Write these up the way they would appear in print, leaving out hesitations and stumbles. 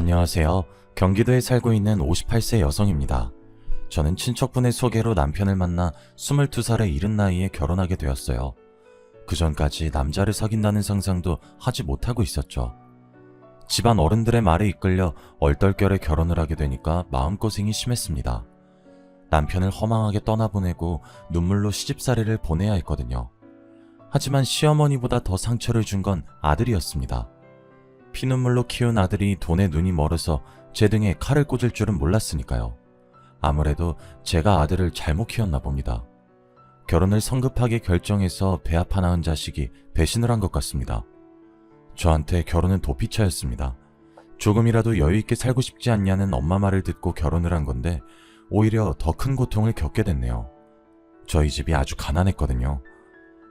안녕하세요. 경기도에 살고 있는 58세 여성입니다. 저는 친척분의 소개로 남편을 만나 22살의 이른 나이에 결혼하게 되었어요. 그 전까지 남자를 사귄다는 상상도 하지 못하고 있었죠. 집안 어른들의 말에 이끌려 얼떨결에 결혼을 하게 되니까 마음고생이 심했습니다. 남편을 허망하게 떠나보내고 눈물로 시집살이를 보내야 했거든요. 하지만 시어머니보다 더 상처를 준 건 아들이었습니다. 피눈물로 키운 아들이 돈에 눈이 멀어서 제 등에 칼을 꽂을 줄은 몰랐으니까요. 아무래도 제가 아들을 잘못 키웠나 봅니다. 결혼을 성급하게 결정해서 배 아파 낳은 자식이 배신을 한 것 같습니다. 저한테 결혼은 도피처였습니다. 조금이라도 여유있게 살고 싶지 않냐는 엄마 말을 듣고 결혼을 한 건데 오히려 더 큰 고통을 겪게 됐네요. 저희 집이 아주 가난했거든요.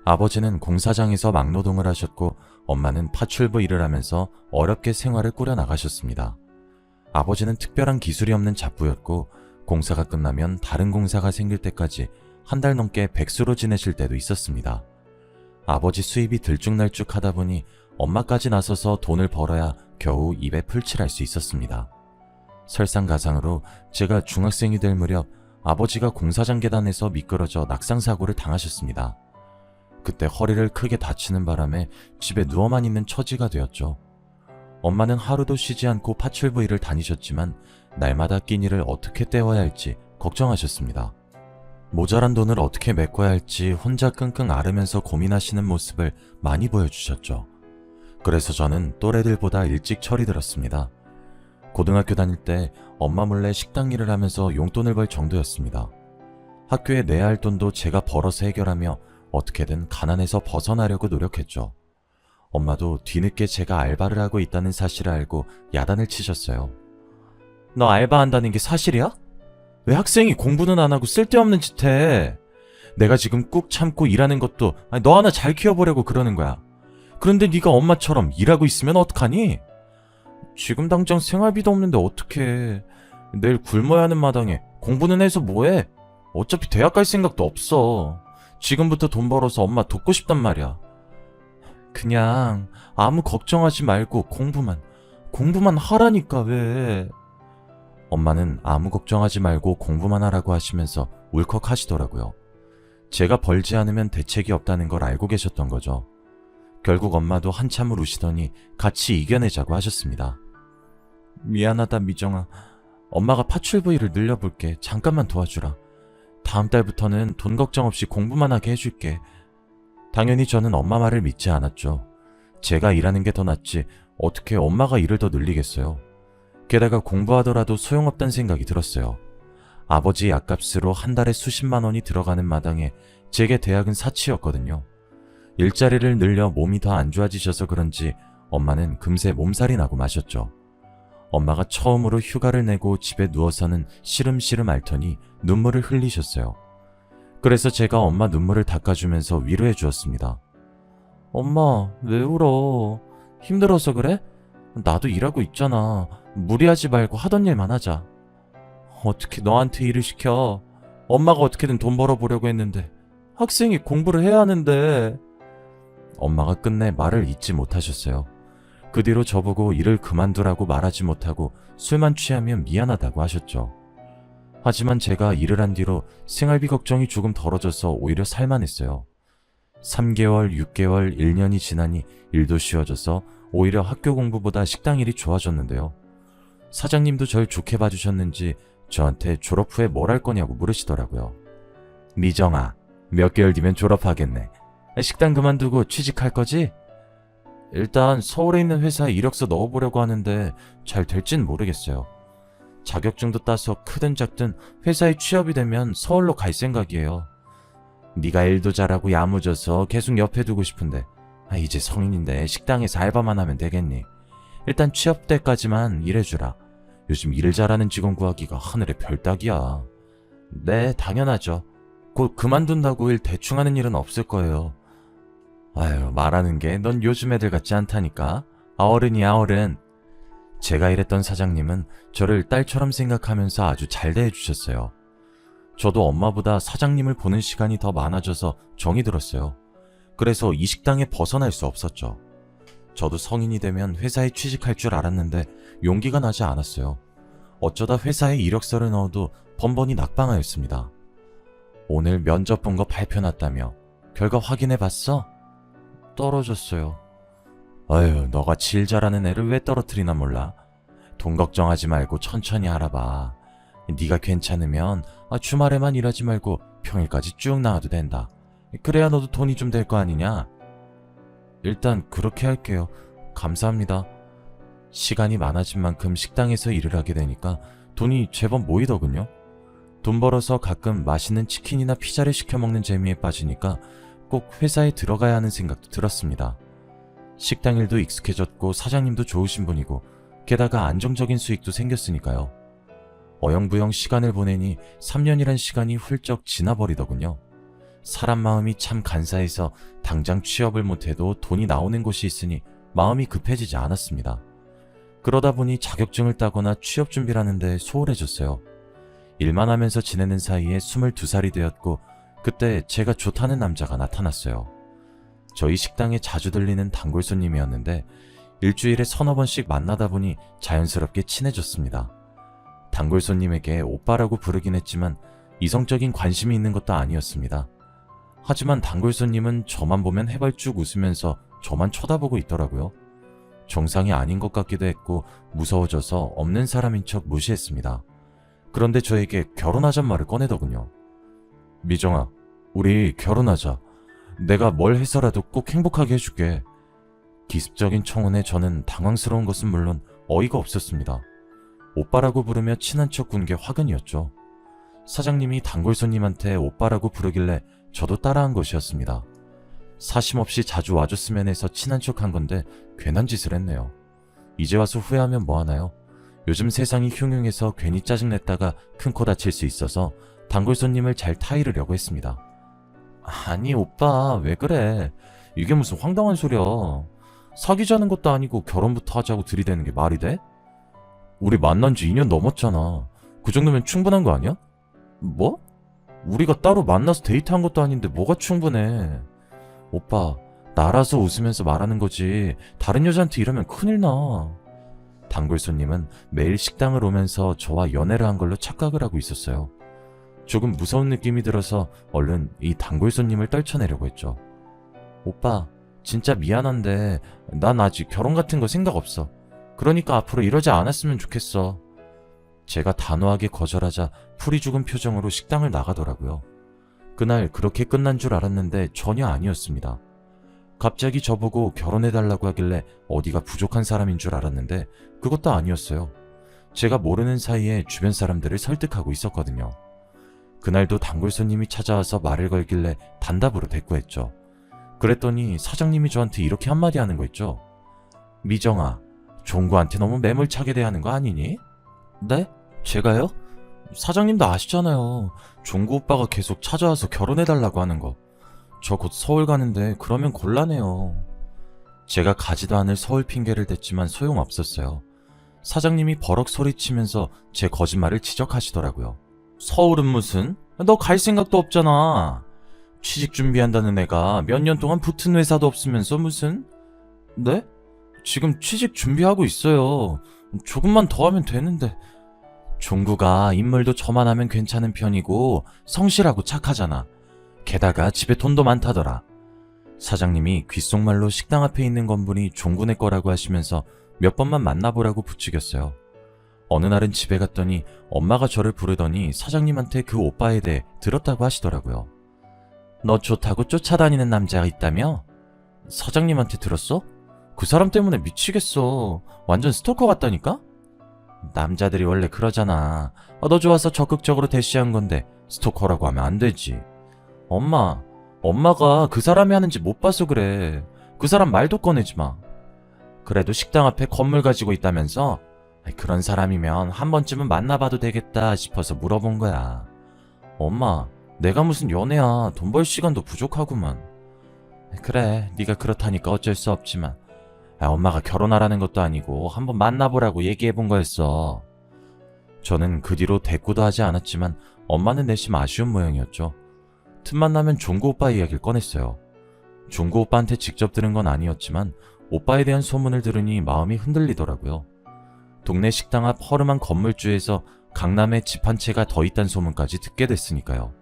아버지는 공사장에서 막노동을 하셨고 엄마는 파출부 일을 하면서 어렵게 생활을 꾸려나가셨습니다. 아버지는 특별한 기술이 없는 잡부였고 공사가 끝나면 다른 공사가 생길 때까지 한 달 넘게 백수로 지내실 때도 있었습니다. 아버지 수입이 들쭉날쭉하다 보니 엄마까지 나서서 돈을 벌어야 겨우 입에 풀칠할 수 있었습니다. 설상가상으로 제가 중학생이 될 무렵 아버지가 공사장 계단에서 미끄러져 낙상사고를 당하셨습니다. 그때 허리를 크게 다치는 바람에 집에 누워만 있는 처지가 되었죠. 엄마는 하루도 쉬지 않고 파출부 일을 다니셨지만 날마다 끼니를 어떻게 때워야 할지 걱정하셨습니다. 모자란 돈을 어떻게 메꿔야 할지 혼자 끙끙 앓으면서 고민하시는 모습을 많이 보여주셨죠. 그래서 저는 또래들보다 일찍 철이 들었습니다. 고등학교 다닐 때 엄마 몰래 식당 일을 하면서 용돈을 벌 정도였습니다. 학교에 내야 할 돈도 제가 벌어서 해결하며 어떻게든 가난에서 벗어나려고 노력했죠. 엄마도 뒤늦게 제가 알바를 하고 있다는 사실을 알고 야단을 치셨어요. 너 알바한다는 게 사실이야? 왜 학생이 공부는 안 하고 쓸데없는 짓 해? 내가 지금 꾹 참고 일하는 것도 너 하나 잘 키워보려고 그러는 거야. 그런데 네가 엄마처럼 일하고 있으면 어떡하니? 지금 당장 생활비도 없는데 어떡해. 내일 굶어야 하는 마당에 공부는 해서 뭐해? 어차피 대학 갈 생각도 없어. 지금부터 돈 벌어서 엄마 돕고 싶단 말이야. 그냥 아무 걱정하지 말고 공부만 하라니까 왜. 엄마는 아무 걱정하지 말고 공부만 하라고 하시면서 울컥하시더라고요. 제가 벌지 않으면 대책이 없다는 걸 알고 계셨던 거죠. 결국 엄마도 한참을 우시더니 같이 이겨내자고 하셨습니다. 미안하다 미정아. 엄마가 파출부 일을 늘려볼게. 잠깐만 도와주라. 다음 달부터는 돈 걱정 없이 공부만 하게 해줄게. 당연히 저는 엄마 말을 믿지 않았죠. 제가 일하는 게 더 낫지 어떻게 엄마가 일을 더 늘리겠어요. 게다가 공부하더라도 소용없다는 생각이 들었어요. 아버지 약값으로 한 달에 수십만 원이 들어가는 마당에 제게 대학은 사치였거든요. 일자리를 늘려 몸이 더 안 좋아지셔서 그런지 엄마는 금세 몸살이 나고 마셨죠. 엄마가 처음으로 휴가를 내고 집에 누워서는 시름시름 앓더니 눈물을 흘리셨어요. 그래서 제가 엄마 눈물을 닦아주면서 위로해 주었습니다. 엄마, 왜 울어? 힘들어서 그래? 나도 일하고 있잖아. 무리하지 말고 하던 일만 하자. 어떻게 너한테 일을 시켜? 엄마가 어떻게든 돈 벌어보려고 했는데 학생이 공부를 해야 하는데. 엄마가 끝내 말을 잇지 못하셨어요. 그 뒤로 저보고 일을 그만두라고 말하지 못하고 술만 취하면 미안하다고 하셨죠. 하지만 제가 일을 한 뒤로 생활비 걱정이 조금 덜어져서 오히려 살만했어요. 3개월, 6개월, 1년이 지나니 일도 쉬워져서 오히려 학교 공부보다 식당 일이 좋아졌는데요. 사장님도 절 좋게 봐주셨는지 저한테 졸업 후에 뭘 할 거냐고 물으시더라고요. 미정아, 몇 개월 뒤면 졸업하겠네. 식당 그만두고 취직할 거지? 일단 서울에 있는 회사에 이력서 넣어보려고 하는데 잘 될진 모르겠어요. 자격증도 따서 크든 작든 회사에 취업이 되면 서울로 갈 생각이에요. 네가 일도 잘하고 야무져서 계속 옆에 두고 싶은데 이제 성인인데 식당에서 알바만 하면 되겠니? 일단 취업 때까지만 일해주라. 요즘 일 잘하는 직원 구하기가 하늘의 별 따기야. 네, 당연하죠. 곧 그만둔다고 일 대충 하는 일은 없을 거예요. 아유, 말하는 게 넌 요즘 애들 같지 않다니까. 어른이야 어른. 제가 일했던 사장님은 저를 딸처럼 생각하면서 아주 잘 대해주셨어요. 저도 엄마보다 사장님을 보는 시간이 더 많아져서 정이 들었어요. 그래서 이 식당에 벗어날 수 없었죠. 저도 성인이 되면 회사에 취직할 줄 알았는데 용기가 나지 않았어요. 어쩌다 회사에 이력서를 넣어도 번번이 낙방하였습니다. 오늘 면접 본 거 발표 났다며. 결과 확인해 봤어? 떨어졌어요. 아유, 너가 질 잘하는 애를 왜 떨어뜨리나 몰라. 돈 걱정하지 말고 천천히 알아봐. 네가 괜찮으면 주말에만 일하지 말고 평일까지 쭉 나와도 된다. 그래야 너도 돈이 좀 될 거 아니냐? 일단 그렇게 할게요. 감사합니다. 시간이 많아진 만큼 식당에서 일을 하게 되니까 돈이 제법 모이더군요. 돈 벌어서 가끔 맛있는 치킨이나 피자를 시켜 먹는 재미에 빠지니까 꼭 회사에 들어가야 하는 생각도 들었습니다. 식당 일도 익숙해졌고 사장님도 좋으신 분이고 게다가 안정적인 수익도 생겼으니까요. 어영부영 시간을 보내니 3년이란 시간이 훌쩍 지나버리더군요. 사람 마음이 참 간사해서 당장 취업을 못해도 돈이 나오는 곳이 있으니 마음이 급해지지 않았습니다. 그러다 보니 자격증을 따거나 취업 준비를 하는데 소홀해졌어요. 일만 하면서 지내는 사이에 22살이 되었고 그때 제가 좋다는 남자가 나타났어요. 저희 식당에 자주 들리는 단골 손님이었는데 일주일에 서너 번씩 만나다 보니 자연스럽게 친해졌습니다. 단골 손님에게 오빠라고 부르긴 했지만 이성적인 관심이 있는 것도 아니었습니다. 하지만 단골 손님은 저만 보면 해발쭉 웃으면서 저만 쳐다보고 있더라고요. 정상이 아닌 것 같기도 했고 무서워져서 없는 사람인 척 무시했습니다. 그런데 저에게 결혼하잔 말을 꺼내더군요. 미정아, 우리 결혼하자. 내가 뭘 해서라도 꼭 행복하게 해줄게. 기습적인 청혼에 저는 당황스러운 것은 물론 어이가 없었습니다. 오빠라고 부르며 친한 척 군 게 화근이었죠. 사장님이 단골 손님한테 오빠라고 부르길래 저도 따라한 것이었습니다. 사심없이 자주 와줬으면 해서 친한 척 한 건데 괜한 짓을 했네요. 이제 와서 후회하면 뭐하나요? 요즘 세상이 흉흉해서 괜히 짜증냈다가 큰 코 다칠 수 있어서 단골 손님을 잘 타이르려고 했습니다. 아니 오빠 왜 그래? 이게 무슨 황당한 소리야. 사귀자는 것도 아니고 결혼부터 하자고 들이대는 게 말이 돼? 우리 만난 지 2년 넘었잖아. 그 정도면 충분한 거 아니야? 뭐? 우리가 따로 만나서 데이트한 것도 아닌데 뭐가 충분해. 오빠, 나라서 웃으면서 말하는 거지 다른 여자한테 이러면 큰일 나. 단골 손님은 매일 식당을 오면서 저와 연애를 한 걸로 착각을 하고 있었어요. 조금 무서운 느낌이 들어서 얼른 이 단골 손님을 떨쳐내려고 했죠. 오빠, 진짜 미안한데 난 아직 결혼 같은 거 생각 없어. 그러니까 앞으로 이러지 않았으면 좋겠어. 제가 단호하게 거절하자 풀이 죽은 표정으로 식당을 나가더라고요. 그날 그렇게 끝난 줄 알았는데 전혀 아니었습니다. 갑자기 저보고 결혼해달라고 하길래 어디가 부족한 사람인 줄 알았는데 그것도 아니었어요. 제가 모르는 사이에 주변 사람들을 설득하고 있었거든요. 그날도 단골 손님이 찾아와서 말을 걸길래 단답으로 대꾸했죠. 그랬더니 사장님이 저한테 이렇게 한마디 하는 거 있죠. 미정아, 종구한테 너무 매몰차게 대하는 거 아니니? 네? 제가요? 사장님도 아시잖아요. 종구 오빠가 계속 찾아와서 결혼해달라고 하는 거. 저 곧 서울 가는데 그러면 곤란해요. 제가 가지도 않을 서울 핑계를 댔지만 소용없었어요. 사장님이 버럭 소리치면서 제 거짓말을 지적하시더라고요. 서울은 무슨? 너 갈 생각도 없잖아. 취직 준비한다는 애가 몇 년 동안 붙은 회사도 없으면서 무슨? 네? 지금 취직 준비하고 있어요. 조금만 더 하면 되는데. 종구가 인물도 저만 하면 괜찮은 편이고 성실하고 착하잖아. 게다가 집에 돈도 많다더라. 사장님이 귓속말로 식당 앞에 있는 건물이 종구네 거라고 하시면서 몇 번만 만나보라고 부추겼어요. 어느 날은 집에 갔더니 엄마가 저를 부르더니 사장님한테 그 오빠에 대해 들었다고 하시더라고요. 너 좋다고 쫓아다니는 남자가 있다며? 사장님한테 들었어? 그 사람 때문에 미치겠어. 완전 스토커 같다니까? 남자들이 원래 그러잖아. 너 좋아서 적극적으로 대시한 건데 스토커라고 하면 안 되지. 엄마가 그 사람이 하는지 못 봐서 그래. 그 사람 말도 꺼내지 마. 그래도 식당 앞에 건물 가지고 있다면서? 그런 사람이면 한 번쯤은 만나봐도 되겠다 싶어서 물어본 거야. 엄마, 내가 무슨 연애야. 돈 벌 시간도 부족하구만. 그래, 네가 그렇다니까 어쩔 수 없지만 엄마가 결혼하라는 것도 아니고 한번 만나보라고 얘기해본 거였어. 저는 그 뒤로 대꾸도 하지 않았지만 엄마는 내심 아쉬운 모양이었죠. 틈만 나면 종구 오빠 이야기를 꺼냈어요. 종구 오빠한테 직접 들은 건 아니었지만 오빠에 대한 소문을 들으니 마음이 흔들리더라고요. 동네 식당 앞 허름한 건물주에서 강남에 집 한 채가 더 있다는 소문까지 듣게 됐으니까요.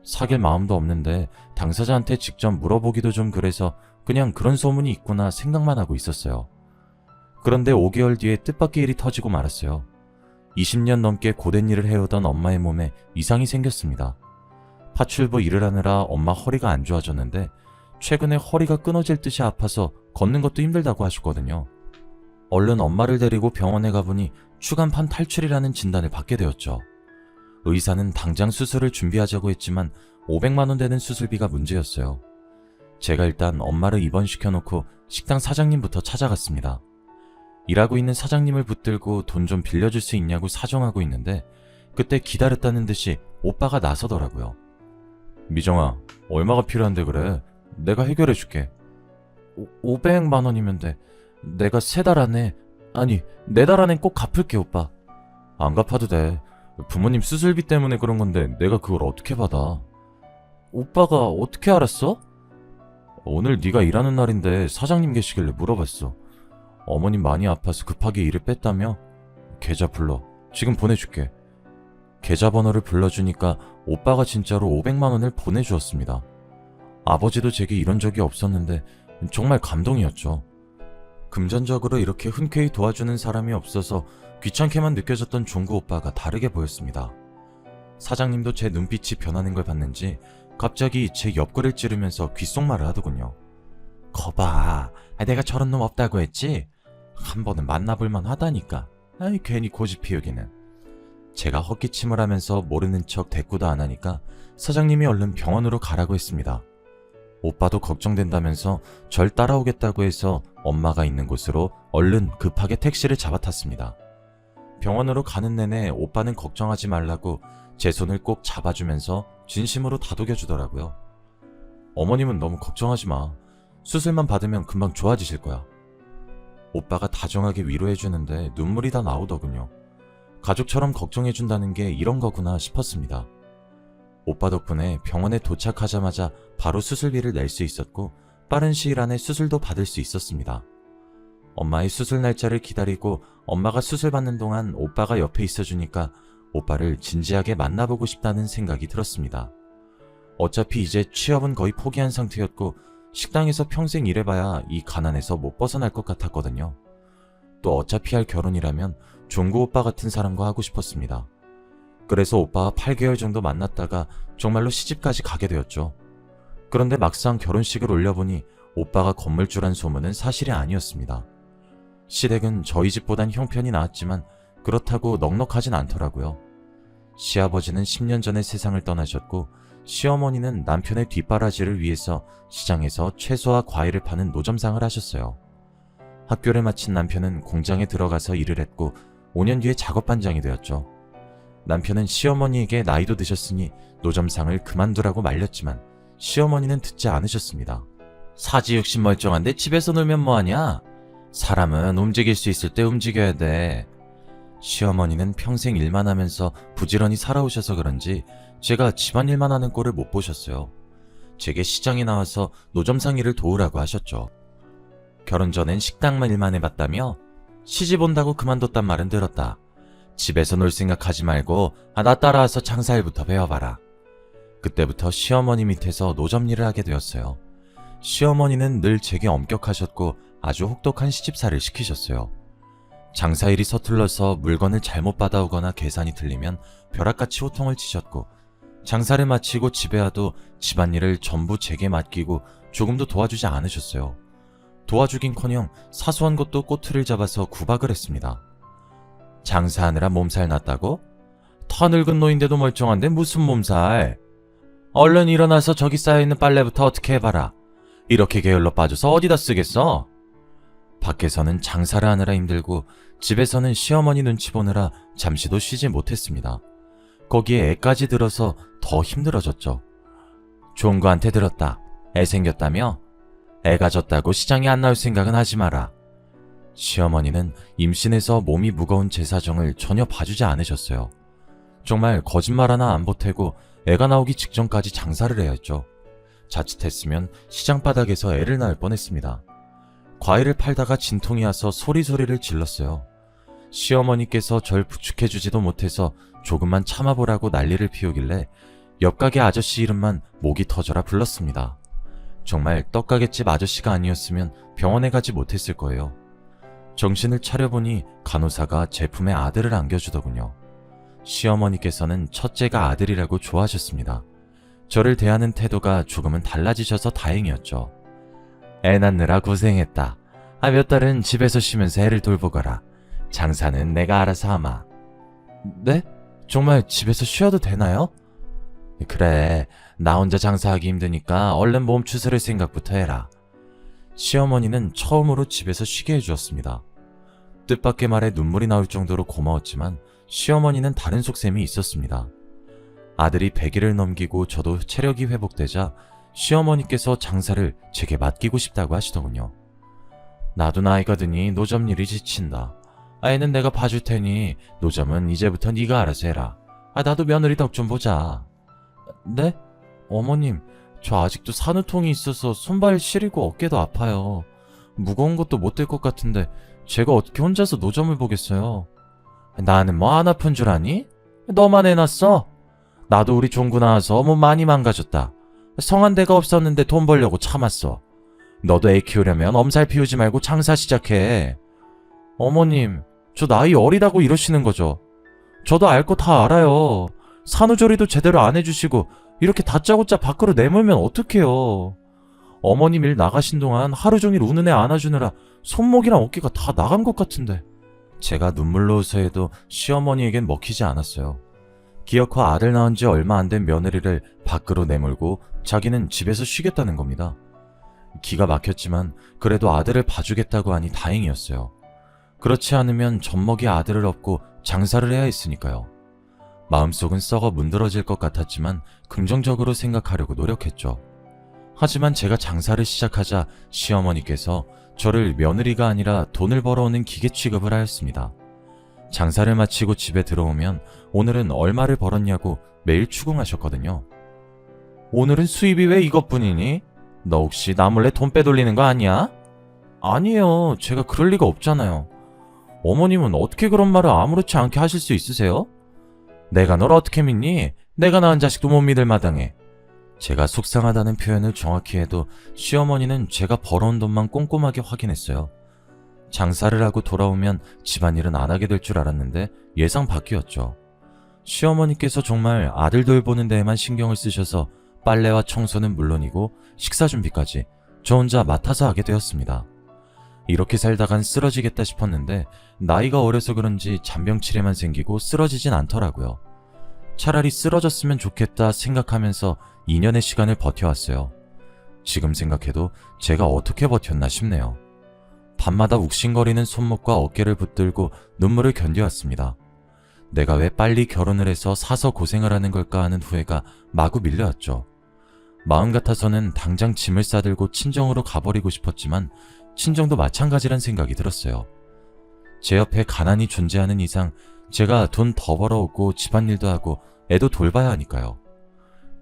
사귈 마음도 없는데 당사자한테 직접 물어보기도 좀 그래서 그냥 그런 소문이 있구나 생각만 하고 있었어요. 그런데 5개월 뒤에 뜻밖의 일이 터지고 말았어요. 20년 넘게 고된 일을 해오던 엄마의 몸에 이상이 생겼습니다. 파출부 일을 하느라 엄마 허리가 안 좋아졌는데 최근에 허리가 끊어질 듯이 아파서 걷는 것도 힘들다고 하셨거든요. 얼른 엄마를 데리고 병원에 가보니 추간판 탈출이라는 진단을 받게 되었죠. 의사는 당장 수술을 준비하자고 했지만 500만 원 되는 수술비가 문제였어요. 제가 일단 엄마를 입원시켜놓고 식당 사장님부터 찾아갔습니다. 일하고 있는 사장님을 붙들고 돈 좀 빌려줄 수 있냐고 사정하고 있는데 그때 기다렸다는 듯이 오빠가 나서더라고요. 미정아, 얼마가 필요한데 그래? 내가 해결해줄게. 500만 원이면 돼. 내가 3달 안에, 아니 4달 안엔 꼭 갚을게 오빠. 안 갚아도 돼. 부모님 수술비 때문에 그런 건데 내가 그걸 어떻게 받아? 오빠가 어떻게 알았어? 오늘 네가 일하는 날인데 사장님 계시길래 물어봤어. 어머님 많이 아파서 급하게 일을 뺐다며? 계좌 불러. 지금 보내줄게. 계좌번호를 불러주니까 오빠가 진짜로 500만 원을 보내주었습니다. 아버지도 제게 이런 적이 없었는데 정말 감동이었죠. 금전적으로 이렇게 흔쾌히 도와주는 사람이 없어서 귀찮게만 느껴졌던 종구 오빠가 다르게 보였습니다. 사장님도 제 눈빛이 변하는 걸 봤는지 갑자기 제 옆구리를 찌르면서 귓속말을 하더군요. 거봐, 내가 저런 놈 없다고 했지? 한 번은 만나볼만 하다니까. 아이, 괜히 고집 피우기는. 제가 헛기침을 하면서 모르는 척 대꾸도 안 하니까 사장님이 얼른 병원으로 가라고 했습니다. 오빠도 걱정된다면서 절 따라오겠다고 해서 엄마가 있는 곳으로 얼른 급하게 택시를 잡아탔습니다. 병원으로 가는 내내 오빠는 걱정하지 말라고 제 손을 꼭 잡아주면서 진심으로 다독여주더라고요. 어머님은 너무 걱정하지 마. 수술만 받으면 금방 좋아지실 거야. 오빠가 다정하게 위로해주는데 눈물이 다 나오더군요. 가족처럼 걱정해준다는 게 이런 거구나 싶었습니다. 오빠 덕분에 병원에 도착하자마자 바로 수술비를 낼 수 있었고 빠른 시일 안에 수술도 받을 수 있었습니다. 엄마의 수술 날짜를 기다리고 엄마가 수술 받는 동안 오빠가 옆에 있어주니까 오빠를 진지하게 만나보고 싶다는 생각이 들었습니다. 어차피 이제 취업은 거의 포기한 상태였고 식당에서 평생 일해봐야 이 가난에서 못 벗어날 것 같았거든요. 또 어차피 할 결혼이라면 종구 오빠 같은 사람과 하고 싶었습니다. 그래서 오빠와 8개월 정도 만났다가 정말로 시집까지 가게 되었죠. 그런데 막상 결혼식을 올려보니 오빠가 건물주란 소문은 사실이 아니었습니다. 시댁은 저희 집보단 형편이 나았지만 그렇다고 넉넉하진 않더라고요. 시아버지는 10년 전에 세상을 떠나셨고 시어머니는 남편의 뒷바라지를 위해서 시장에서 채소와 과일을 파는 노점상을 하셨어요. 학교를 마친 남편은 공장에 들어가서 일을 했고 5년 뒤에 작업반장이 되었죠. 남편은 시어머니에게 나이도 드셨으니 노점상을 그만두라고 말렸지만 시어머니는 듣지 않으셨습니다. 사지육신 멀쩡한데 집에서 놀면 뭐하냐? 사람은 움직일 수 있을 때 움직여야 돼. 시어머니는 평생 일만 하면서 부지런히 살아오셔서 그런지 제가 집안일만 하는 꼴을 못 보셨어요. 제게 시장에 나와서 노점상 일을 도우라고 하셨죠. 결혼 전엔 식당만 일만 해봤다며? 시집 온다고 그만뒀단 말은 들었다. 집에서 놀 생각하지 말고 나 따라와서 장사일부터 배워봐라. 그때부터 시어머니 밑에서 노점 일을 하게 되었어요. 시어머니는 늘 제게 엄격하셨고 아주 혹독한 시집살이를 시키셨어요. 장사일이 서툴러서 물건을 잘못 받아오거나 계산이 틀리면 벼락같이 호통을 치셨고 장사를 마치고 집에 와도 집안일을 전부 제게 맡기고 조금도 도와주지 않으셨어요. 도와주긴커녕 사소한 것도 꼬투리를 잡아서 구박을 했습니다. 장사하느라 몸살 났다고? 더 늙은 노인데도 멀쩡한데 무슨 몸살? 얼른 일어나서 저기 쌓여있는 빨래부터 어떻게 해봐라. 이렇게 게을러 빠져서 어디다 쓰겠어? 밖에서는 장사를 하느라 힘들고 집에서는 시어머니 눈치 보느라 잠시도 쉬지 못했습니다. 거기에 애까지 들어서 더 힘들어졌죠. 종구한테 들었다. 애 생겼다며? 애가 졌다고 시장에 안 나올 생각은 하지 마라. 시어머니는 임신해서 몸이 무거운 제 사정을 전혀 봐주지 않으셨어요. 정말 거짓말 하나 안 보태고 애가 나오기 직전까지 장사를 해야 했죠. 자칫했으면 시장 바닥에서 애를 낳을 뻔했습니다. 과일을 팔다가 진통이 와서 소리소리를 질렀어요. 시어머니께서 절 부축해주지도 못해서 조금만 참아보라고 난리를 피우길래 옆 가게 아저씨 이름만 목이 터져라 불렀습니다. 정말 떡가게집 아저씨가 아니었으면 병원에 가지 못했을 거예요. 정신을 차려보니 간호사가 제품에 아들을 안겨주더군요. 시어머니께서는 첫째가 아들이라고 좋아하셨습니다. 저를 대하는 태도가 조금은 달라지셔서 다행이었죠. 애 낳느라 고생했다. 몇 달은 집에서 쉬면서 애를 돌보거라. 장사는 내가 알아서 하마. 네? 정말 집에서 쉬어도 되나요? 그래, 나 혼자 장사하기 힘드니까 얼른 몸 추스를 생각부터 해라. 시어머니는 처음으로 집에서 쉬게 해주었습니다. 뜻밖의 말에 눈물이 나올 정도로 고마웠지만 시어머니는 다른 속셈이 있었습니다. 아들이 100일을 넘기고 저도 체력이 회복되자 시어머니께서 장사를 제게 맡기고 싶다고 하시더군요. 나도 나이가 드니 노점 일이 지친다. 애는 내가 봐줄 테니 노점은 이제부터 네가 알아서 해라. 나도 며느리 덕 좀 보자. 네? 어머님, 저 아직도 산후통이 있어서 손발 시리고 어깨도 아파요. 무거운 것도 못 들 것 같은데 제가 어떻게 혼자서 노점을 보겠어요. 나는 뭐 안 아픈 줄 아니? 너만 해놨어? 나도 우리 종구 나와서 몸 많이 망가졌다. 성한 데가 없었는데 돈 벌려고 참았어. 너도 애 키우려면 엄살 피우지 말고 장사 시작해. 어머님, 저 나이 어리다고 이러시는 거죠? 저도 알 거 다 알아요. 산후조리도 제대로 안 해주시고 이렇게 다짜고짜 밖으로 내몰면 어떡해요. 어머님 일 나가신 동안 하루 종일 우는 애 안아주느라 손목이랑 어깨가 다 나간 것 같은데. 제가 눈물로 웃어해도 시어머니에겐 먹히지 않았어요. 기어코 아들 낳은 지 얼마 안 된 며느리를 밖으로 내몰고 자기는 집에서 쉬겠다는 겁니다. 기가 막혔지만 그래도 아들을 봐주겠다고 하니 다행이었어요. 그렇지 않으면 젖먹이 아들을 업고 장사를 해야 했으니까요. 마음속은 썩어 문드러질 것 같았지만 긍정적으로 생각하려고 노력했죠. 하지만 제가 장사를 시작하자 시어머니께서 저를 며느리가 아니라 돈을 벌어오는 기계 취급을 하였습니다. 장사를 마치고 집에 들어오면 오늘은 얼마를 벌었냐고 매일 추궁하셨거든요. 오늘은 수입이 왜 이것뿐이니? 너 혹시 나 몰래 돈 빼돌리는 거 아니야? 아니에요. 제가 그럴 리가 없잖아요. 어머님은 어떻게 그런 말을 아무렇지 않게 하실 수 있으세요? 내가 널 어떻게 믿니? 내가 낳은 자식도 못 믿을 마당에. 제가 속상하다는 표현을 정확히 해도 시어머니는 제가 벌어온 돈만 꼼꼼하게 확인했어요. 장사를 하고 돌아오면 집안일은 안 하게 될 줄 알았는데 예상 밖이었죠. 시어머니께서 정말 아들 돌보는 데에만 신경을 쓰셔서 빨래와 청소는 물론이고 식사 준비까지 저 혼자 맡아서 하게 되었습니다. 이렇게 살다간 쓰러지겠다 싶었는데 나이가 어려서 그런지 잔병치레만 생기고 쓰러지진 않더라고요. 차라리 쓰러졌으면 좋겠다 생각하면서 2년의 시간을 버텨왔어요. 지금 생각해도 제가 어떻게 버텼나 싶네요. 밤마다 욱신거리는 손목과 어깨를 붙들고 눈물을 견뎌왔습니다. 내가 왜 빨리 결혼을 해서 사서 고생을 하는 걸까 하는 후회가 마구 밀려왔죠. 마음 같아서는 당장 짐을 싸들고 친정으로 가버리고 싶었지만 친정도 마찬가지란 생각이 들었어요. 제 옆에 가난이 존재하는 이상 제가 돈 더 벌어오고 집안일도 하고 애도 돌봐야 하니까요.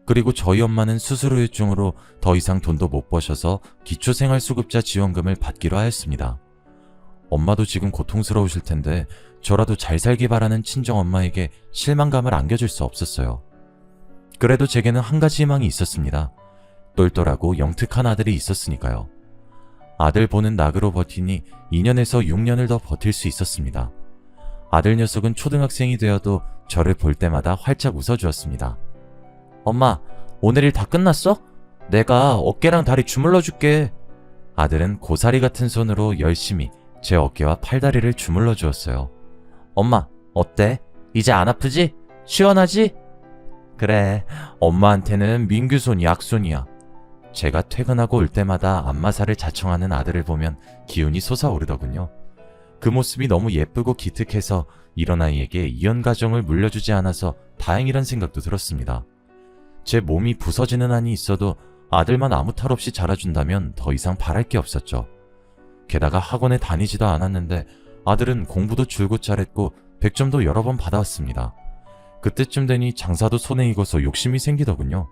그리고 저희 엄마는 수술 후유증으로 더 이상 돈도 못 버셔서 기초생활수급자 지원금을 받기로 하였습니다. 엄마도 지금 고통스러우실 텐데 저라도 잘 살기 바라는 친정엄마에게 실망감을 안겨줄 수 없었어요. 그래도 제게는 한 가지 희망이 있었습니다. 똘똘하고 영특한 아들이 있었으니까요. 아들 보는 낙으로 버티니 2년에서 6년을 더 버틸 수 있었습니다. 아들 녀석은 초등학생이 되어도 저를 볼 때마다 활짝 웃어주었습니다. 엄마, 오늘 일 다 끝났어? 내가 어깨랑 다리 주물러 줄게. 아들은 고사리 같은 손으로 열심히 제 어깨와 팔다리를 주물러 주었어요. 엄마, 어때? 이제 안 아프지? 시원하지? 그래, 엄마한테는 민규손이 약손이야. 제가 퇴근하고 올 때마다 안마사를 자청하는 아들을 보면 기운이 솟아오르더군요. 그 모습이 너무 예쁘고 기특해서 이런 아이에게 이혼가정을 물려주지 않아서 다행이란 생각도 들었습니다. 제 몸이 부서지는 한이 있어도 아들만 아무 탈 없이 자라준다면 더 이상 바랄 게 없었죠. 게다가 학원에 다니지도 않았는데 아들은 공부도 줄곧 잘했고 100점도 여러 번 받아왔습니다. 그때쯤 되니 장사도 손에 익어서 욕심이 생기더군요.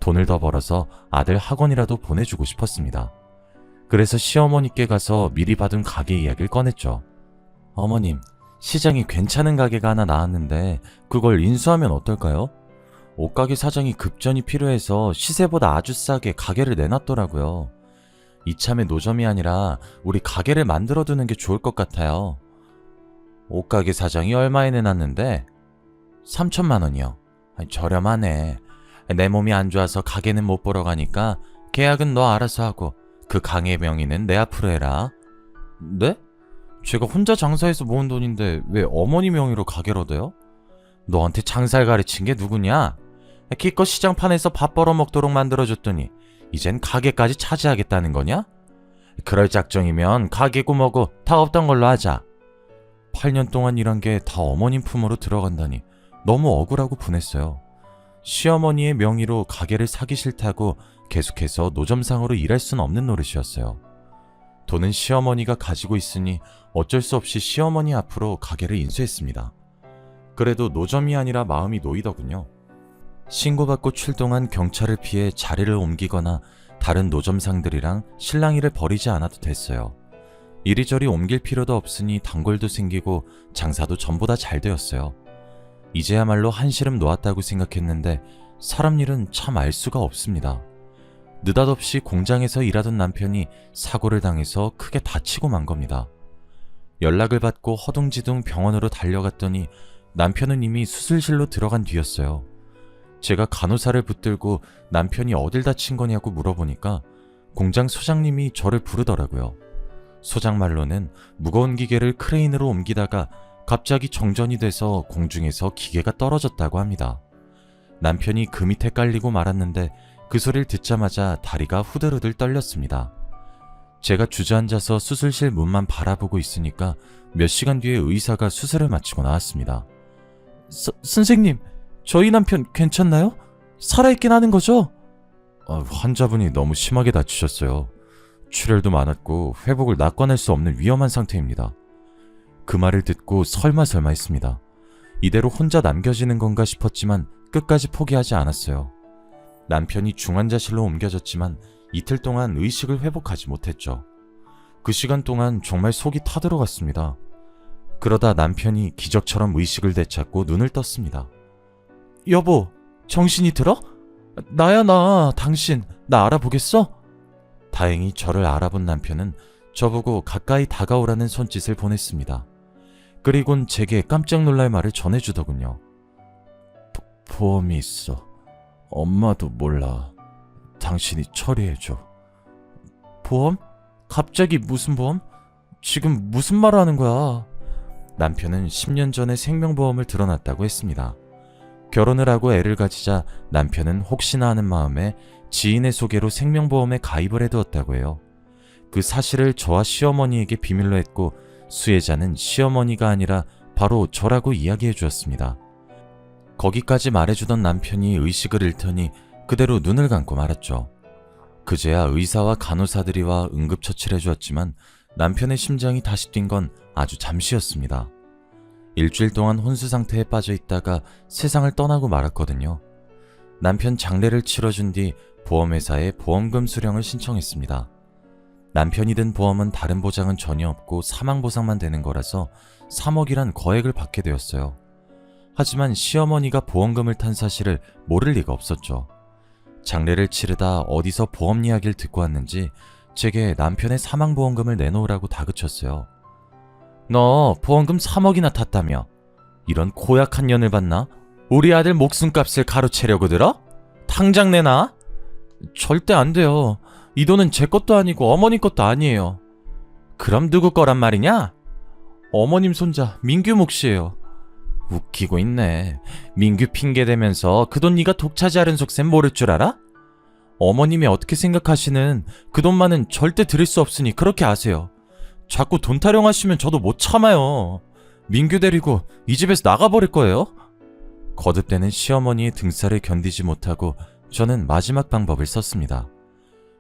돈을 더 벌어서 아들 학원이라도 보내주고 싶었습니다. 그래서 시어머니께 가서 미리 받은 가게 이야기를 꺼냈죠. 어머님, 시장이 괜찮은 가게가 하나 나왔는데 그걸 인수하면 어떨까요? 옷가게 사장이 급전이 필요해서 시세보다 아주 싸게 가게를 내놨더라고요. 이참에 노점이 아니라 우리 가게를 만들어두는 게 좋을 것 같아요. 옷가게 사장이 얼마에 내놨는데? 3천만 원이요. 저렴하네. 내 몸이 안 좋아서 가게는 못 보러 가니까 계약은 너 알아서 하고 그 가게 명의는 내 앞으로 해라. 네? 제가 혼자 장사해서 모은 돈인데 왜 어머니 명의로 가게를 얻어요? 너한테 장사를 가르친 게 누구냐? 기껏 시장판에서 밥 벌어먹도록 만들어줬더니 이젠 가게까지 차지하겠다는 거냐? 그럴 작정이면 가게고 뭐고 다 없던 걸로 하자. 8년 동안 일한 게 다 어머님 품으로 들어간다니 너무 억울하고 분했어요. 시어머니의 명의로 가게를 사기 싫다고 계속해서 노점상으로 일할 순 없는 노릇이었어요. 돈은 시어머니가 가지고 있으니 어쩔 수 없이 시어머니 앞으로 가게를 인수했습니다. 그래도 노점이 아니라 마음이 놓이더군요. 신고받고 출동한 경찰을 피해 자리를 옮기거나 다른 노점상들이랑 실랑이를 벌이지 않아도 됐어요. 이리저리 옮길 필요도 없으니 단골도 생기고 장사도 전보다 잘 되었어요. 이제야말로 한시름 놓았다고 생각했는데 사람 일은 참 알 수가 없습니다. 느닷없이 공장에서 일하던 남편이 사고를 당해서 크게 다치고 만 겁니다. 연락을 받고 허둥지둥 병원으로 달려갔더니 남편은 이미 수술실로 들어간 뒤였어요. 제가 간호사를 붙들고 남편이 어딜 다친 거냐고 물어보니까 공장 소장님이 저를 부르더라고요. 소장 말로는 무거운 기계를 크레인으로 옮기다가 갑자기 정전이 돼서 공중에서 기계가 떨어졌다고 합니다. 남편이 그 밑에 깔리고 말았는데 그 소리를 듣자마자 다리가 후들후들 떨렸습니다. 제가 주저앉아서 수술실 문만 바라보고 있으니까 몇 시간 뒤에 의사가 수술을 마치고 나왔습니다. 선생님, 저희 남편 괜찮나요? 살아있긴 하는 거죠? 환자분이 너무 심하게 다치셨어요. 출혈도 많았고 회복을 낚아낼 수 없는 위험한 상태입니다. 그 말을 듣고 설마 했습니다. 이대로 혼자 남겨지는 건가 싶었지만 끝까지 포기하지 않았어요. 남편이 중환자실로 옮겨졌지만 이틀 동안 의식을 회복하지 못했죠. 그 시간 동안 정말 속이 타들어갔습니다. 그러다 남편이 기적처럼 의식을 되찾고 눈을 떴습니다. 여보, 정신이 들어? 나야 당신 나 알아보겠어? 다행히 저를 알아본 남편은 저보고 가까이 다가오라는 손짓을 보냈습니다. 그리곤 제게 깜짝 놀랄 말을 전해주더군요. 보험이 있어. 엄마도 몰라. 당신이 처리해줘. 보험? 갑자기 무슨 보험? 지금 무슨 말을 하는 거야? 남편은 10년 전에 생명보험을 들어놨다고 했습니다. 결혼을 하고 애를 가지자 남편은 혹시나 하는 마음에 지인의 소개로 생명보험에 가입을 해두었다고 해요. 그 사실을 저와 시어머니에게 비밀로 했고 수혜자는 시어머니가 아니라 바로 저라고 이야기해 주었습니다. 거기까지 말해주던 남편이 의식을 잃더니 그대로 눈을 감고 말았죠. 그제야 의사와 간호사들이 와 응급처치를 해주었지만 남편의 심장이 다시 뛴 건 아주 잠시였습니다. 일주일 동안 혼수 상태에 빠져 있다가 세상을 떠나고 말았거든요. 남편 장례를 치러준 뒤 보험회사에 보험금 수령을 신청했습니다. 남편이 든 보험은 다른 보장은 전혀 없고 사망보상만 되는 거라서 3억이란 거액을 받게 되었어요. 하지만 시어머니가 보험금을 탄 사실을 모를 리가 없었죠. 장례를 치르다 어디서 보험 이야기를 듣고 왔는지 제게 남편의 사망보험금을 내놓으라고 다그쳤어요. 너 보험금 3억이나 탔다며? 이런 고약한 년을 봤나? 우리 아들 목숨값을 가로채려고 들어? 당장 내놔? 절대 안 돼요. 이 돈은 제 것도 아니고 어머님 것도 아니에요. 그럼 누구 거란 말이냐? 어머님 손자 민규 몫이에요. 웃기고 있네. 민규 핑계대면서 그 돈 네가 독차지하는 속셈 모를 줄 알아? 어머님이 어떻게 생각하시는 그 돈만은 절대 드릴 수 없으니 그렇게 아세요. 자꾸 돈 타령하시면 저도 못 참아요. 민규 데리고 이 집에서 나가버릴 거예요. 거듭대는 시어머니의 등살을 견디지 못하고 저는 마지막 방법을 썼습니다.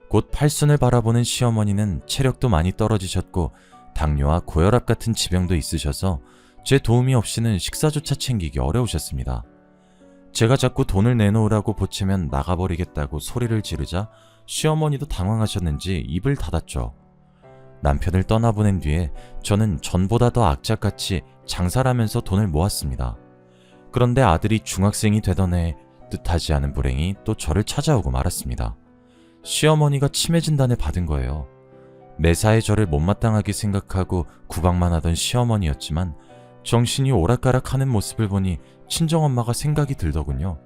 곧 팔순을 바라보는 시어머니는 체력도 많이 떨어지셨고 당뇨와 고혈압 같은 지병도 있으셔서 제 도움이 없이는 식사조차 챙기기 어려우셨습니다. 제가 자꾸 돈을 내놓으라고 보채면 나가버리겠다고 소리를 지르자 시어머니도 당황하셨는지 입을 닫았죠. 남편을 떠나보낸 뒤에 저는 전보다 더 악착같이 장사를 하면서 돈을 모았습니다. 그런데 아들이 중학생이 되던 해 뜻하지 않은 불행이 또 저를 찾아오고 말았습니다. 시어머니가 치매 진단을 받은 거예요. 매사에 저를 못마땅하게 생각하고 구박만 하던 시어머니였지만 정신이 오락가락하는 모습을 보니 친정엄마가 생각이 들더군요.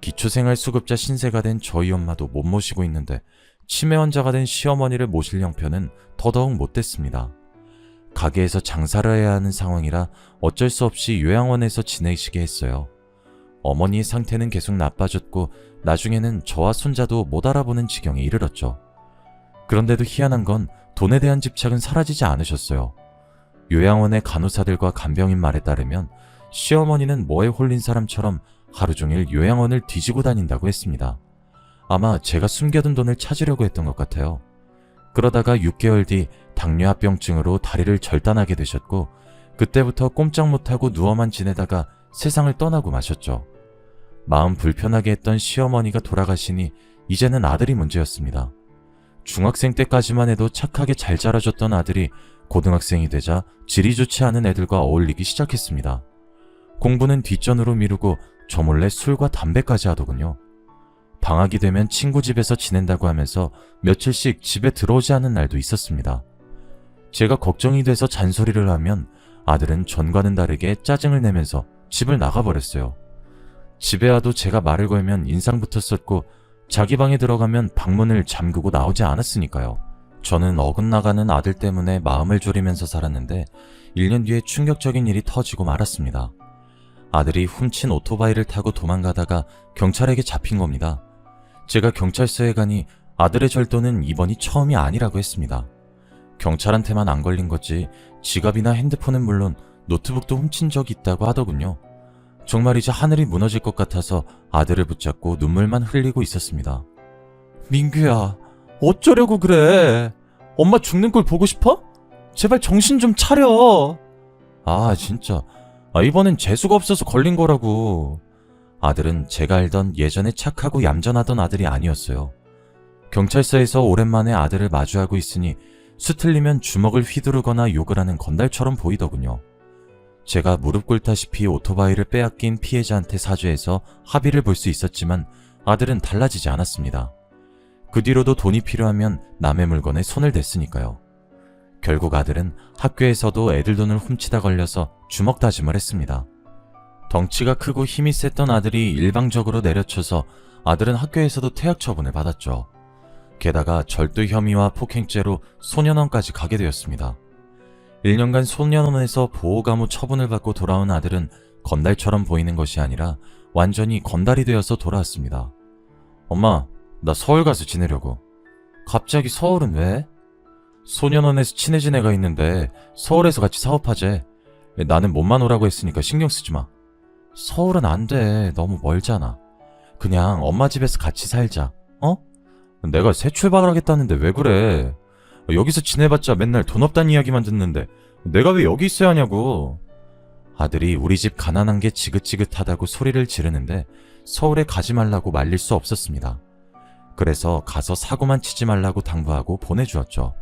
기초생활수급자 신세가 된 저희 엄마도 못 모시고 있는데 치매 환자가 된 시어머니를 모실 형편은 더더욱 못됐습니다. 가게에서 장사를 해야 하는 상황이라 어쩔 수 없이 요양원에서 지내시게 했어요. 어머니의 상태는 계속 나빠졌고 나중에는 저와 손자도 못 알아보는 지경에 이르렀죠. 그런데도 희한한 건 돈에 대한 집착은 사라지지 않으셨어요. 요양원의 간호사들과 간병인 말에 따르면 시어머니는 뭐에 홀린 사람처럼 하루 종일 요양원을 뒤지고 다닌다고 했습니다. 아마 제가 숨겨둔 돈을 찾으려고 했던 것 같아요. 그러다가 6개월 뒤 당뇨합병증으로 다리를 절단하게 되셨고 그때부터 꼼짝 못하고 누워만 지내다가 세상을 떠나고 마셨죠. 마음 불편하게 했던 시어머니가 돌아가시니 이제는 아들이 문제였습니다. 중학생 때까지만 해도 착하게 잘 자라줬던 아들이 고등학생이 되자 질이 좋지 않은 애들과 어울리기 시작했습니다. 공부는 뒷전으로 미루고 저 몰래 술과 담배까지 하더군요. 방학이 되면 친구 집에서 지낸다고 하면서 며칠씩 집에 들어오지 않은 날도 있었습니다. 제가 걱정이 돼서 잔소리를 하면 아들은 전과는 다르게 짜증을 내면서 집을 나가버렸어요. 집에 와도 제가 말을 걸면 인상부터 썼고 자기 방에 들어가면 방문을 잠그고 나오지 않았으니까요. 저는 어긋나가는 아들 때문에 마음을 졸이면서 살았는데 1년 뒤에 충격적인 일이 터지고 말았습니다. 아들이 훔친 오토바이를 타고 도망가다가 경찰에게 잡힌 겁니다. 제가 경찰서에 가니 아들의 절도는 이번이 처음이 아니라고 했습니다. 경찰한테만 안 걸린 거지 지갑이나 핸드폰은 물론 노트북도 훔친 적이 있다고 하더군요. 정말 이제 하늘이 무너질 것 같아서 아들을 붙잡고 눈물만 흘리고 있었습니다. 민규야, 어쩌려고 그래? 엄마 죽는 걸 보고 싶어? 제발 정신 좀 차려. 아, 진짜. 이번엔 재수가 없어서 걸린 거라고. 아들은 제가 알던 예전에 착하고 얌전하던 아들이 아니었어요. 경찰서에서 오랜만에 아들을 마주하고 있으니 수틀리면 주먹을 휘두르거나 욕을 하는 건달처럼 보이더군요. 제가 무릎 꿇다시피 오토바이를 빼앗긴 피해자한테 사죄해서 합의를 볼 수 있었지만 아들은 달라지지 않았습니다. 그 뒤로도 돈이 필요하면 남의 물건에 손을 댔으니까요. 결국 아들은 학교에서도 애들 돈을 훔치다 걸려서 주먹 다짐을 했습니다. 덩치가 크고 힘이 셌던 아들이 일방적으로 내려쳐서 아들은 학교에서도 퇴학 처분을 받았죠. 게다가 절도 혐의와 폭행죄로 소년원까지 가게 되었습니다. 1년간 소년원에서 보호감호 처분을 받고 돌아온 아들은 건달처럼 보이는 것이 아니라 완전히 건달이 되어서 돌아왔습니다. 엄마, 나 서울 가서 지내려고. 갑자기 서울은 왜? 소년원에서 친해진 애가 있는데 서울에서 같이 사업하재. 나는 몸만 오라고 했으니까 신경 쓰지 마. 서울은 안 돼. 너무 멀잖아. 그냥 엄마 집에서 같이 살자. 어? 내가 새 출발을 하겠다는데 왜 그래? 여기서 지내봤자 맨날 돈 없다는 이야기만 듣는데 내가 왜 여기 있어야 하냐고. 아들이 우리 집 가난한 게 지긋지긋하다고 소리를 지르는데 서울에 가지 말라고 말릴 수 없었습니다. 그래서 가서 사고만 치지 말라고 당부하고 보내주었죠.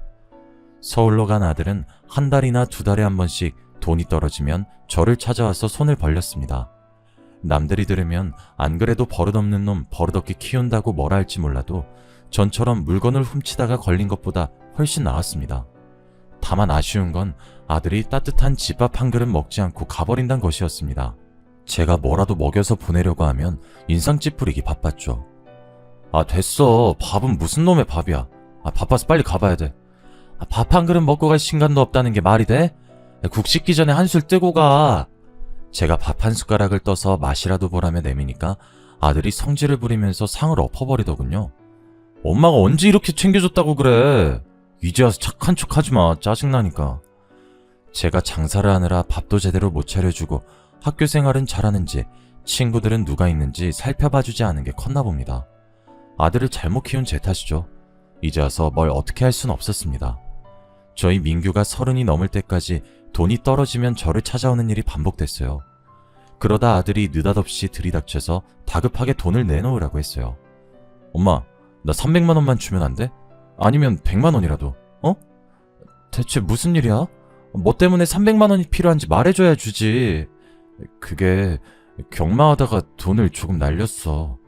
서울로 간 아들은 한 달이나 두 달에 한 번씩 돈이 떨어지면 저를 찾아와서 손을 벌렸습니다. 남들이 들으면 안 그래도 버릇없는 놈 버릇없게 키운다고 뭐라 할지 몰라도 전처럼 물건을 훔치다가 걸린 것보다 훨씬 나았습니다. 다만 아쉬운 건 아들이 따뜻한 집밥 한 그릇 먹지 않고 가버린다는 것이었습니다. 제가 뭐라도 먹여서 보내려고 하면 인상 찌푸리기 바빴죠. 됐어. 밥은 무슨 놈의 밥이야. 바빠서 빨리 가봐야 돼. 밥 한 그릇 먹고 갈 시간도 없다는 게 말이 돼? 국 씻기 전에 한술 뜨고 가. 제가 밥 한 숟가락을 떠서 맛이라도 보라며 내미니까 아들이 성질을 부리면서 상을 엎어버리더군요. 엄마가 언제 이렇게 챙겨줬다고 그래. 이제 와서 착한 척 하지마. 짜증나니까. 제가 장사를 하느라 밥도 제대로 못 차려주고 학교 생활은 잘하는지 친구들은 누가 있는지 살펴봐주지 않은 게 컸나 봅니다. 아들을 잘못 키운 제 탓이죠. 이제 와서 뭘 어떻게 할 순 없었습니다. 저희 민규가 30이 넘을 때까지 돈이 떨어지면 저를 찾아오는 일이 반복됐어요. 그러다 아들이 느닷없이 들이닥쳐서 다급하게 돈을 내놓으라고 했어요. 엄마, 나 300만 원만 주면 안 돼? 아니면 100만 원이라도, 어? 대체 무슨 일이야? 뭐 때문에 300만 원이 필요한지 말해줘야 주지. 그게 경마하다가 돈을 조금 날렸어.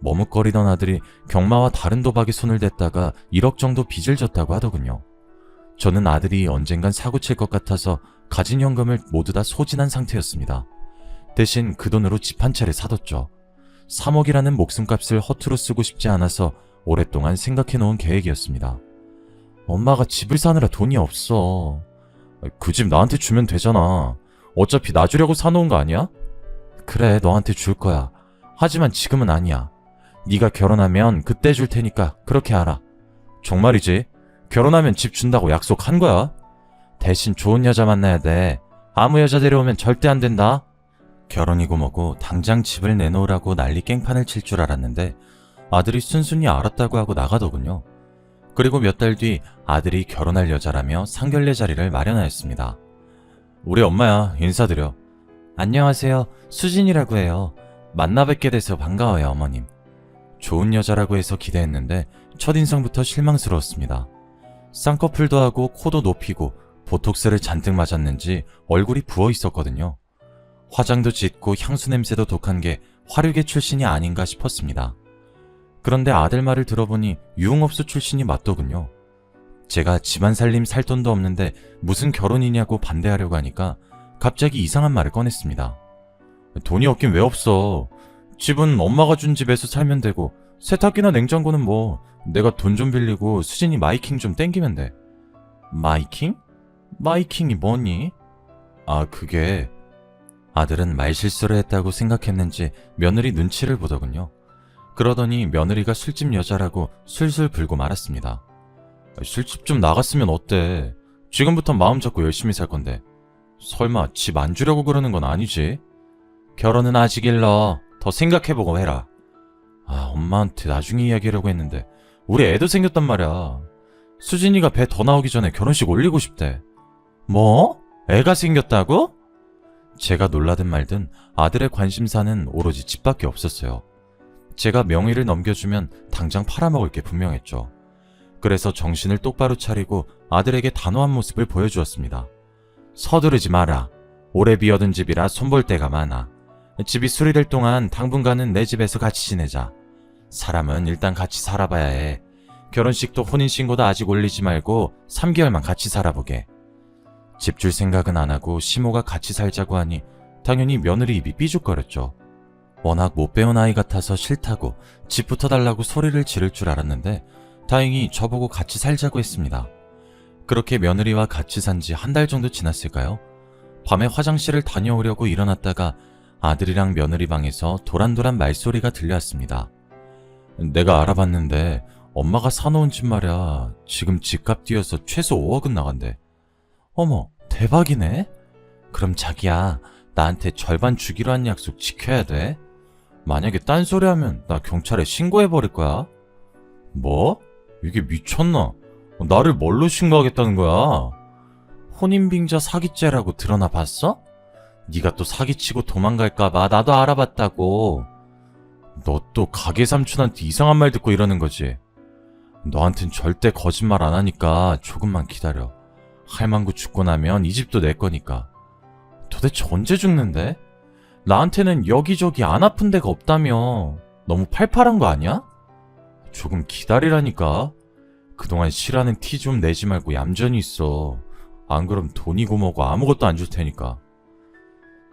머뭇거리던 아들이 경마와 다른 도박에 손을 댔다가 1억 정도 빚을 졌다고 하더군요. 저는 아들이 언젠간 사고 칠 것 같아서 가진 현금을 모두 다 소진한 상태였습니다. 대신 그 돈으로 집 한 채를 사뒀죠. 3억이라는 목숨값을 허투루 쓰고 싶지 않아서 오랫동안 생각해놓은 계획이었습니다. 엄마가 집을 사느라 돈이 없어. 그 집 나한테 주면 되잖아. 어차피 나 주려고 사놓은 거 아니야? 그래, 너한테 줄 거야. 하지만 지금은 아니야. 네가 결혼하면 그때 줄 테니까 그렇게 알아. 정말이지? 결혼하면 집 준다고 약속한 거야? 대신 좋은 여자 만나야 돼. 아무 여자 데려오면 절대 안 된다. 결혼이고 뭐고 당장 집을 내놓으라고 난리 깽판을 칠 줄 알았는데 아들이 순순히 알았다고 하고 나가더군요. 그리고 몇 달 뒤 아들이 결혼할 여자라며 상견례 자리를 마련하였습니다. 우리 엄마야, 인사드려. 안녕하세요, 수진이라고 해요. 만나 뵙게 돼서 반가워요, 어머님. 좋은 여자라고 해서 기대했는데 첫인상부터 실망스러웠습니다. 쌍꺼풀도 하고 코도 높이고 보톡스를 잔뜩 맞았는지 얼굴이 부어 있었거든요. 화장도 짙고 향수 냄새도 독한 게 화류계 출신이 아닌가 싶었습니다. 그런데 아들 말을 들어보니 유흥업소 출신이 맞더군요. 제가 집안 살림 살 돈도 없는데 무슨 결혼이냐고 반대하려고 하니까 갑자기 이상한 말을 꺼냈습니다. 돈이 없긴 왜 없어. 집은 엄마가 준 집에서 살면 되고 세탁기나 냉장고는 뭐 내가 돈 좀 빌리고 수진이 마이킹 좀 땡기면 돼. 마이킹? 마이킹이 뭐니? 그게... 아들은 말실수를 했다고 생각했는지 며느리 눈치를 보더군요. 그러더니 며느리가 술집 여자라고 술술 불고 말았습니다. 술집 좀 나갔으면 어때? 지금부터 마음 잡고 열심히 살 건데. 설마 집 안 주려고 그러는 건 아니지? 결혼은 아직 일러. 더 생각해보고 해라. 엄마한테 나중에 이야기하려고 했는데 우리 애도 생겼단 말이야. 수진이가 배 더 나오기 전에 결혼식 올리고 싶대. 뭐? 애가 생겼다고? 제가 놀라든 말든 아들의 관심사는 오로지 집밖에 없었어요. 제가 명의를 넘겨주면 당장 팔아먹을 게 분명했죠. 그래서 정신을 똑바로 차리고 아들에게 단호한 모습을 보여주었습니다. 서두르지 마라. 오래 비어둔 집이라 손볼 데가 많아. 집이 수리될 동안 당분간은 내 집에서 같이 지내자. 사람은 일단 같이 살아봐야 해. 결혼식도 혼인신고도 아직 올리지 말고 3개월만 같이 살아보게. 집 줄 생각은 안 하고 시모가 같이 살자고 하니 당연히 며느리 입이 삐죽거렸죠. 워낙 못 배운 아이 같아서 싫다고 집부터 달라고 소리를 지를 줄 알았는데 다행히 저보고 같이 살자고 했습니다. 그렇게 며느리와 같이 산 지 한 달 정도 지났을까요? 밤에 화장실을 다녀오려고 일어났다가 아들이랑 며느리 방에서 도란도란 말소리가 들려왔습니다. 내가 알아봤는데 엄마가 사놓은 집 말이야. 지금 집값 뛰어서 최소 5억은 나간대. 어머, 대박이네? 그럼 자기야, 나한테 절반 주기로 한 약속 지켜야 돼. 만약에 딴소리 하면 나 경찰에 신고해버릴 거야. 뭐? 이게 미쳤나? 나를 뭘로 신고하겠다는 거야? 혼인빙자 사기죄라고 드러나 봤어? 네가 또 사기치고 도망갈까봐 나도 알아봤다고. 너 또 가게 삼촌한테 이상한 말 듣고 이러는 거지? 너한텐 절대 거짓말 안 하니까 조금만 기다려. 할망구 죽고 나면 이 집도 내 거니까. 도대체 언제 죽는데? 나한테는 여기저기 안 아픈 데가 없다며. 너무 팔팔한 거 아니야? 조금 기다리라니까. 그동안 싫어하는 티 좀 내지 말고 얌전히 있어. 안 그럼 돈이고 뭐고 아무것도 안 줄 테니까.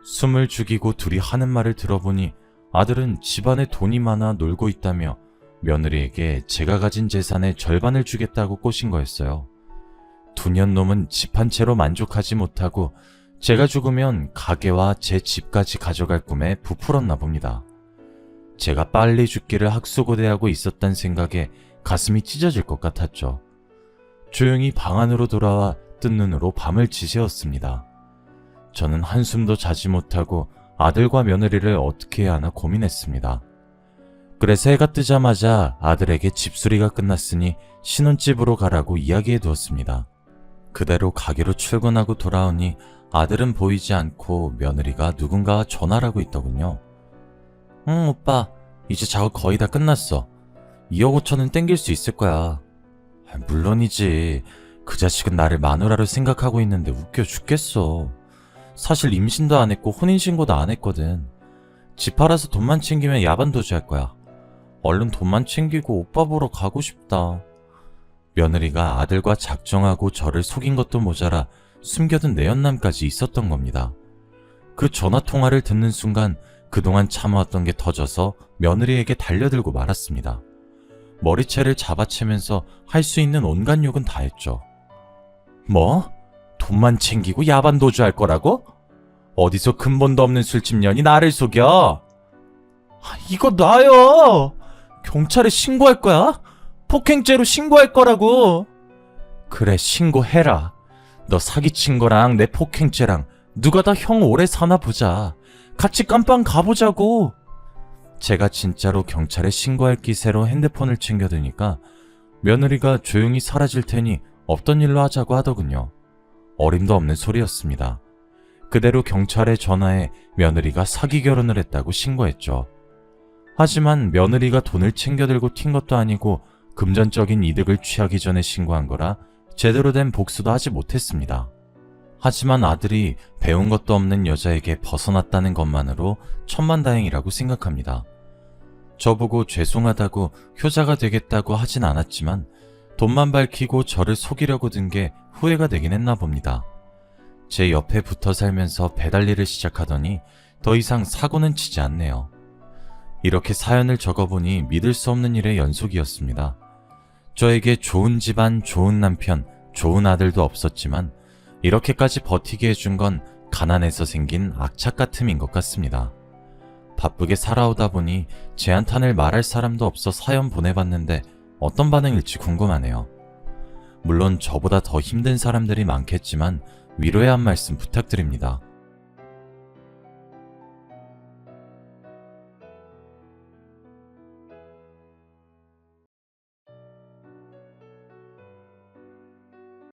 숨을 죽이고 둘이 하는 말을 들어보니 아들은 집안에 돈이 많아 놀고 있다며 며느리에게 제가 가진 재산의 절반을 주겠다고 꼬신 거였어요. 두년 놈은 집 한 채로 만족하지 못하고 제가 죽으면 가게와 제 집까지 가져갈 꿈에 부풀었나 봅니다. 제가 빨리 죽기를 학수고대하고 있었단 생각에 가슴이 찢어질 것 같았죠. 조용히 방 안으로 돌아와 뜬 눈으로 밤을 지새웠습니다. 저는 한숨도 자지 못하고 아들과 며느리를 어떻게 해야 하나 고민했습니다. 그래서 해가 뜨자마자 아들에게 집수리가 끝났으니 신혼집으로 가라고 이야기해 두었습니다. 그대로 가게로 출근하고 돌아오니 아들은 보이지 않고 며느리가 누군가와 전화를 하고 있더군요. 오빠, 이제 작업 거의 다 끝났어. 2억 5천은 땡길 수 있을 거야. 물론이지. 그 자식은 나를 마누라로 생각하고 있는데 웃겨 죽겠어. 사실 임신도 안 했고 혼인신고도 안 했거든. 집 팔아서 돈만 챙기면 야반도주 할 거야. 얼른 돈만 챙기고 오빠 보러 가고 싶다. 며느리가 아들과 작정하고 저를 속인 것도 모자라 숨겨둔 내연남까지 있었던 겁니다. 그 전화통화를 듣는 순간 그동안 참아왔던 게 터져서 며느리에게 달려들고 말았습니다. 머리채를 잡아채면서 할 수 있는 온갖 욕은 다 했죠. 뭐? 돈만 챙기고 야반도주 할 거라고? 어디서 근본도 없는 술집년이 나를 속여? 이거 나요! 경찰에 신고할 거야? 폭행죄로 신고할 거라고! 그래, 신고해라. 너 사기친 거랑 내 폭행죄랑 누가 더 형 오래 사나 보자. 같이 깜빵 가보자고. 제가 진짜로 경찰에 신고할 기세로 핸드폰을 챙겨드니까 며느리가 조용히 사라질 테니 없던 일로 하자고 하더군요. 어림도 없는 소리였습니다. 그대로 경찰에 전화해 며느리가 사기 결혼을 했다고 신고했죠. 하지만 며느리가 돈을 챙겨들고 튄 것도 아니고 금전적인 이득을 취하기 전에 신고한 거라 제대로 된 복수도 하지 못했습니다. 하지만 아들이 배운 것도 없는 여자에게 벗어났다는 것만으로 천만다행이라고 생각합니다. 저보고 죄송하다고 효자가 되겠다고 하진 않았지만 돈만 밝히고 저를 속이려고 든 게 후회가 되긴 했나 봅니다. 제 옆에 붙어 살면서 배달 일을 시작하더니 더 이상 사고는 치지 않네요. 이렇게 사연을 적어보니 믿을 수 없는 일의 연속이었습니다. 저에게 좋은 집안, 좋은 남편, 좋은 아들도 없었지만 이렇게까지 버티게 해준 건 가난해서 생긴 악착 같음인 것 같습니다. 바쁘게 살아오다 보니 제 한탄을 말할 사람도 없어 사연 보내봤는데 어떤 반응일지 궁금하네요. 물론 저보다 더 힘든 사람들이 많겠지만 위로의 한 말씀 부탁드립니다.